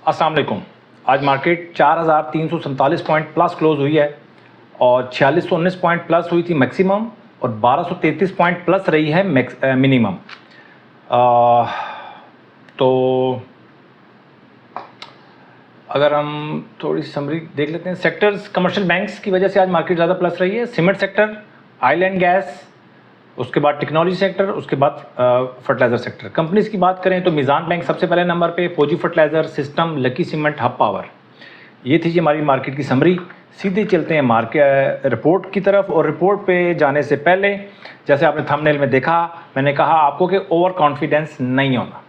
अस्सलाम वालेकुम। आज मार्केट 4,347 पॉइंट प्लस क्लोज हुई है और 4619 पॉइंट प्लस हुई थी मैक्सिमम और 1233 पॉइंट प्लस रही है मिनिमम। तो अगर हम थोड़ी समरी देख लेते हैं सेक्टर्स, कमर्शियल बैंक्स की वजह से आज मार्केट ज़्यादा प्लस रही है। Cement sector, oil and gas, उसके बाद टेक्नोलॉजी सेक्टर, उसके बाद फर्टिलाइजर सेक्टर। कंपनीज की बात करें तो मीज़ान बैंक सबसे पहले नंबर पे, Fauji fertilizer, system, lucky cement, Hub power. ये थी जी हमारी मार्केट की समरी। सीधे चलते हैं मार्केट रिपोर्ट की तरफ। और रिपोर्ट पे जाने से पहले जैसे आपने थंबनेल में देखा, मैंने कहा आपको कि ओवर कॉन्फिडेंस नहीं होना।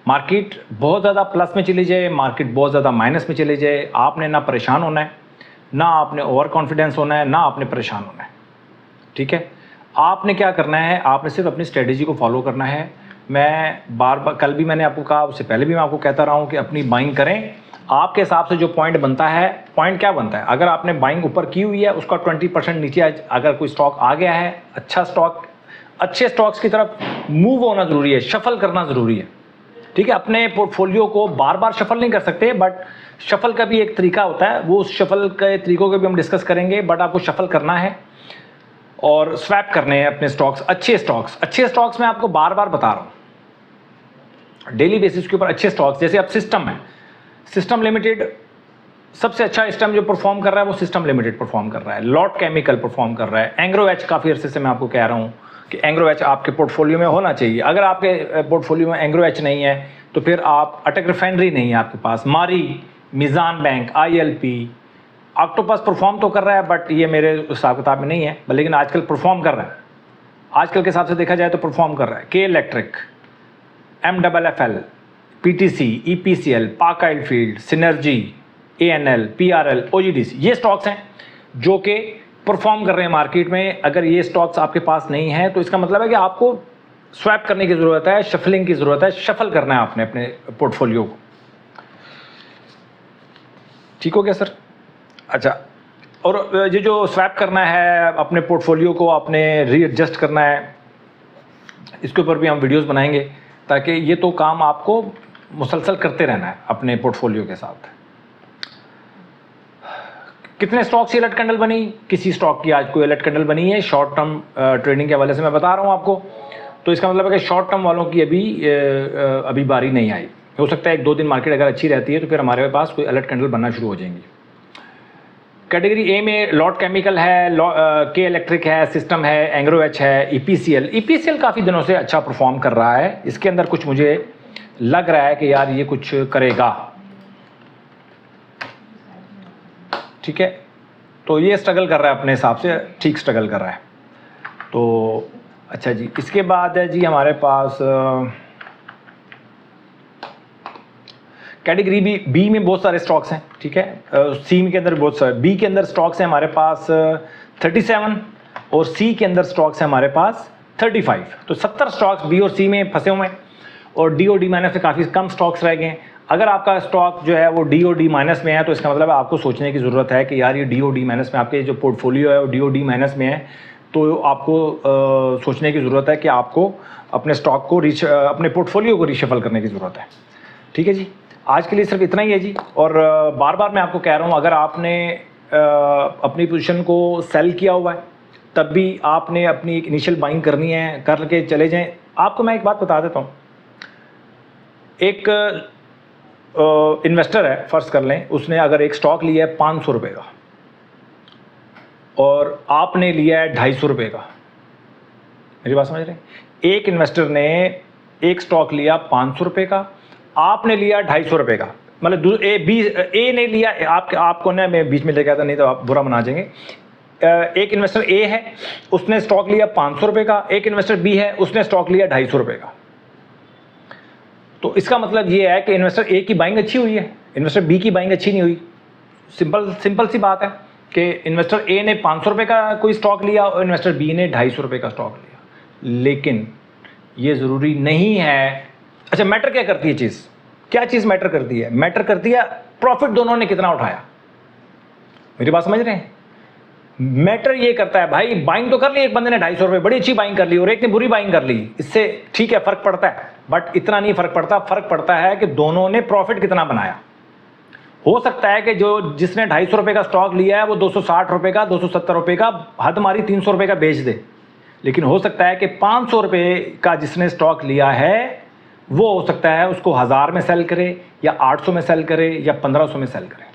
मार्केट बहुत ज़्यादा प्लस में चली जाए, मार्केट बहुत ज़्यादा माइनस में चली जाए, आपने ना परेशान होना है, ना आपने ओवर कॉन्फिडेंस होना है, ना आपने परेशान होना है। ठीक है, आपने क्या करना है, आपने सिर्फ अपनी स्ट्रेटजी को फॉलो करना है। मैं बार बार, कल भी मैंने आपको कहा, उससे पहले भी मैं आपको कहता रहा हूँ कि अपनी बाइंग करें। आपके हिसाब से जो पॉइंट बनता है, पॉइंट क्या बनता है, अगर आपने बाइंग ऊपर की हुई है, उसका 20% नीचे अगर कोई स्टॉक आ गया है, अच्छा स्टॉक, अच्छे स्टॉक्स की तरफ मूव होना ज़रूरी है, शफल करना ज़रूरी है। ठीक है, अपने पोर्टफोलियो को बार बार शफल नहीं कर सकते, बट शफल का भी एक तरीका होता है, वो उस शफल के तरीकों को भी हम डिस्कस करेंगे। बट आपको शफल करना है और स्वैप करने हैं अपने स्टॉक्स, अच्छे स्टॉक्स मैं आपको बार बार बता रहा हूँ डेली बेसिस के ऊपर। अच्छे स्टॉक्स जैसे अब सिस्टम है, सिस्टम लिमिटेड सबसे अच्छा इस टाइम जो परफॉर्म कर रहा है वो सिस्टम लिमिटेड परफॉर्म कर रहा है। लॉट केमिकल परफॉर्म कर रहा है। एंग्रो एच, काफ़ी अरसे से मैं आपको कह रहा हूँ कि एंग्रो एच आपके पोर्टफोलियो में होना चाहिए। अगर आपके पोर्टफोलियो में एंग्रो एच नहीं है तो फिर आप, अटक रिफाइनरी नहीं है आपके पास, मारी, मीज़ान बैंक, ILP, ऑक्टोपस परफॉर्म तो कर रहा है बट ये मेरे हिसाब किताब में नहीं है, लेकिन आजकल परफॉर्म कर रहा है। आजकल के हिसाब से देखा जाए तो परफॉर्म कर रहा है। के इलेक्ट्रिक, MFFL, PTC, EPCL, पाक oil field, synergy, ANL, PRL, OGDC, ये स्टॉक्स हैं जो कि परफॉर्म कर रहे हैं मार्केट में। अगर ये स्टॉक्स आपके पास नहीं है तो इसका मतलब है कि आपको स्वैप करने की ज़रूरत है, शफलिंग की ज़रूरत है, शफल करना है आपने अपने पोर्टफोलियो को। ठीक हो गया सर? अच्छा, और ये जो स्वैप करना है अपने पोर्टफोलियो को, आपने रीएडजस्ट करना है, इसके ऊपर भी हम वीडियोस बनाएंगे ताकि ये तो काम आपको मुसलसल करते रहना है अपने पोर्टफोलियो के साथ। कितने स्टॉक की अलर्ट कैंडल बनी? किसी स्टॉक की आज कोई अलर्ट कैंडल बनी है। शॉर्ट टर्म ट्रेडिंग के हवाले से मैं बता रहा हूँ आपको, तो इसका मतलब है कि शॉर्ट टर्म वालों की अभी बारी नहीं आई। हो सकता है 1-2 दिन मार्केट अगर अच्छी रहती है तो फिर हमारे पास कोई अलर्ट कैंडल बनना शुरू हो जाएंगी। कैटेगरी ए में लॉट केमिकल है, के इलेक्ट्रिक है, सिस्टम है, एंग्रो एच है, EPCL काफ़ी दिनों से अच्छा परफॉर्म कर रहा है। इसके अंदर कुछ मुझे लग रहा है कि यार ये कुछ करेगा। ठीक है, तो ये स्ट्रगल कर रहा है अपने हिसाब से, ठीक स्ट्रगल कर रहा है। तो अच्छा जी, इसके बाद है जी हमारे पास कैटेगरी बी में बहुत सारे स्टॉक्स हैं। ठीक है, सी के अंदर बहुत सारे, बी के अंदर स्टॉक्स हैं हमारे पास 37 और सी के अंदर स्टॉक्स हैं हमारे पास 35। तो 70 स्टॉक्स बी और सी में फंसे हुए हैं और DOD माइनस में काफ़ी कम स्टॉक्स रह गए हैं। अगर आपका स्टॉक जो है वो DOD माइनस में है तो इसका मतलब है आपको सोचने की ज़रूरत है कि यार ये DOD माइनस में, आपके जो पोर्टफोलियो है वो DOD माइनस में है, तो आपको सोचने की ज़रूरत है कि आपको अपने स्टॉक को अपने पोर्टफोलियो को रीशफल करने की ज़रूरत है। ठीक है जी, आज के लिए सिर्फ इतना ही है जी। और बार बार मैं आपको कह रहा हूँ, अगर आपने अपनी पोजीशन को सेल किया हुआ है तब भी आपने अपनी एक इनिशियल बाइंग करनी है, करके चले जाएं। आपको मैं एक बात बता देता हूँ, एक इन्वेस्टर है, फ़र्ज़ कर लें, उसने अगर एक स्टॉक लिया है 500 रुपये का और आपने लिया है 250 रुपये का, मेरी बात समझ रहे हैं? एक इन्वेस्टर ने एक स्टॉक लिया 500 रुपये का, आपने लिया 250 रुपये का, मतलब ए ने लिया, आपको ना मैं बीच में लेके आता नहीं तो आप बुरा मना जाएंगे। एक इन्वेस्टर ए है, उसने स्टॉक लिया 500 रुपये का, एक इन्वेस्टर बी है, उसने स्टॉक लिया 250 रुपये का। तो इसका मतलब ये है कि इन्वेस्टर ए की बाइंग अच्छी हुई है, इन्वेस्टर बी की बाइंग अच्छी नहीं हुई। सिंपल सी बात है कि इन्वेस्टर ए ने 500 रुपये का कोई स्टॉक लिया और इन्वेस्टर बी ने 250 रुपये का स्टॉक लिया, लेकिन ये ज़रूरी नहीं है। अच्छा, मैटर क्या करती है चीज़? क्या चीज़ मैटर करती है? मैटर करती है प्रॉफिट दोनों ने कितना उठाया। मेरी बात समझ रहे हैं? मैटर ये करता है भाई, बाइंग तो कर ली एक बंदे ने 250 रुपये, बड़ी अच्छी बाइंग कर ली, और एक ने बुरी बाइंग कर ली, इससे ठीक है फ़र्क पड़ता है, बट इतना नहीं फ़र्क पड़ता। फ़र्क पड़ता है कि दोनों ने प्रॉफिट कितना बनाया। हो सकता है कि जो जिसने 250 रुपये का स्टॉक लिया है वो 260 रुपये का, 270 रुपये का, हद मारी 300 रुपये का बेच दे। लेकिन हो सकता है कि 500 रुपये का जिसने स्टॉक लिया है वो हो सकता है उसको 1000 में सेल करे, या 800 में सेल करे, या 1500 में सेल करे।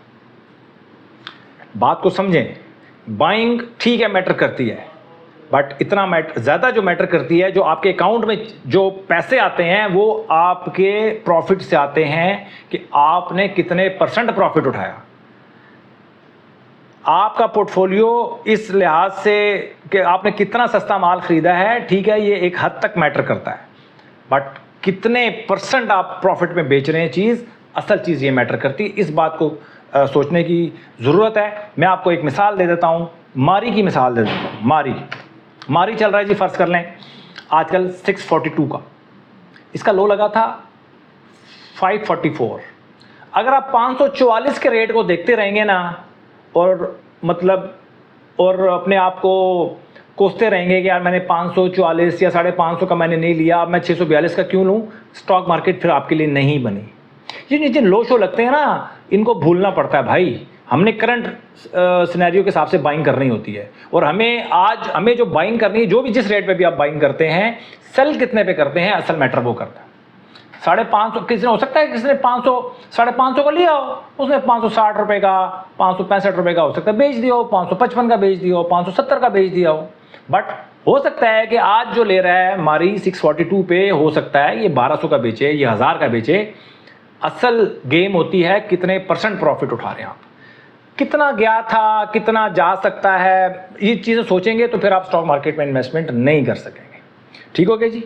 बात को समझें, बाइंग ठीक है मैटर करती है, बट इतना ज़्यादा जो मैटर करती है, जो आपके अकाउंट में जो पैसे आते हैं वो आपके प्रॉफिट से आते हैं कि आपने कितने % प्रॉफिट उठाया। आपका पोर्टफोलियो इस लिहाज से कि आपने कितना सस्ता माल ख़रीदा है, ठीक है, ये एक हद तक मैटर करता है, बट कितने % आप प्रॉफिट में बेच रहे हैं चीज़, असल चीज़ ये मैटर करती है। इस बात को सोचने की ज़रूरत है। मैं आपको एक मिसाल दे देता हूँ, मारी की मिसाल दे देता हूँ। मारी चल रहा है जी, फ़र्ज़ कर लें आजकल 642 का, इसका लो लगा था 544। अगर आप 544 के रेट को देखते रहेंगे ना, और मतलब और अपने आप को कोसते रहेंगे कि यार मैंने 544 या 550 का मैंने नहीं लिया, अब मैं 642 का क्यों लूँ, स्टॉक मार्केट फिर आपके लिए नहीं बनी। ये जिन लो शो लगते हैं ना, इनको भूलना पड़ता है भाई। हमने करंट सिनेरियो के हिसाब से बाइंग करनी होती है, और हमें जो बाइंग करनी है, जो भी जिस रेट पे भी आप बाइंग करते हैं, सेल कितने पे करते हैं, असल मैटर वो करता है। 550 किसी ने हो सकता है किसी ने 550 का लिया हो, उसने 560 रुपये का, 565 रुपये का हो सकता है बेच दिया हो, 555 का बेच दिया हो, 570 का बेच दिया हो। बट हो सकता है कि आज जो ले रहा है मारी 642 पे, हो सकता है ये 1200 का बेचे, ये 1000 का बेचे। असल गेम होती है कितने % प्रॉफिट उठा रहे हैं आप, कितना गया था, कितना जा सकता है। ये चीज़ें सोचेंगे तो फिर आप स्टॉक मार्केट में इन्वेस्टमेंट नहीं कर सकेंगे। ठीक हो गया जी।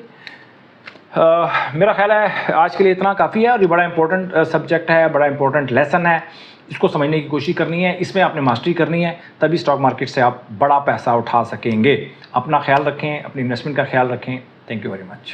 मेरा ख्याल है आज के लिए इतना काफ़ी है, और ये बड़ा इंपॉर्टेंट सब्जेक्ट है, बड़ा इंपॉर्टेंट लेसन है। इसको समझने की कोशिश करनी है, इसमें आपने मास्टरी करनी है, तभी स्टॉक मार्केट से आप बड़ा पैसा उठा सकेंगे। अपना ख्याल रखें, अपनी इन्वेस्टमेंट का ख्याल रखें। Thank you very much.